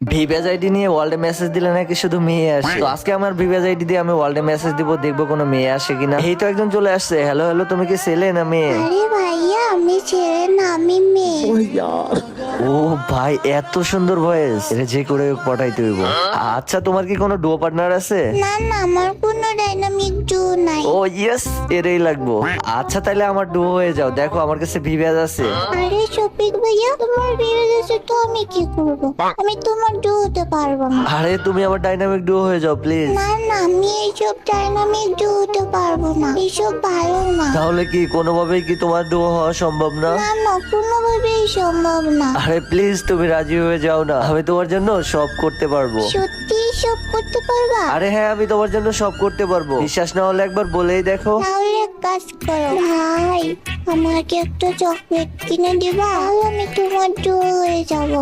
ভিভেজ ID নিয়ে ওয়ার্ল্ডে message দিলে নাকি শুধু মেয়ে আসে। তো আজকে আমার ভিভেজ আইডি দিয়ে আমি ওয়ার্ল্ডে মেসেজ দিব, দেখবো কোনো মেয়ে আসে কিনা। এই তো একজন চলে আসছে। হ্যালো হ্যালো, তুমি কি ছেলে না মেয়ে? আরে ভাইয়া আমি ছেলে না আমি মেয়ে। ও ভাই, এত সুন্দর ভয়েস, এটা যে করে হোক পটাইতে হইব। আচ্ছা, তোমার কি কোনো ডুও পার্টনার আছে? না না আমার কোনো ডাইনামিক ডু নাই। ও ইয়েস, এরই লাগবো। আচ্ছা তাহলে আমার ডুও হয়ে যাও, দেখো আমার কাছে ভিভেজ আছে। আরে শফিক ভাইয়া তোমার বিয়ে হয়েছে তো আমি কি করব? আমি তোমার ডু হতে পারবো না। আরে তুমি আমার ডাইনামিক ডুও হয়ে যাও প্লিজ। না না আমি এইসব ডাইনামিক ডু হতে পারবো না, এইসব ভালো না। তাহলে কি কোনোভাবেই কি তোমার ডুও হওয়া সম্ভব না? না না কোনোভাবেই সম্ভব না। আরে প্লিজ তুমি রাজি হয়ে যাও না, আমি তোমার জন্য সব করতে পারবো। সত্যি সব করতে পারবা? আরে হ্যাঁ, আমি তোমার জন্য সব করতে পারবো। বিশ্বাস না হলে একবার বলেই দেখো। তাহলে এক কাজ করো ভাই, আমাকে একটা চকলেট কিনে দিবা, তাহলে আমি তোমার ডু হয়ে যাবো।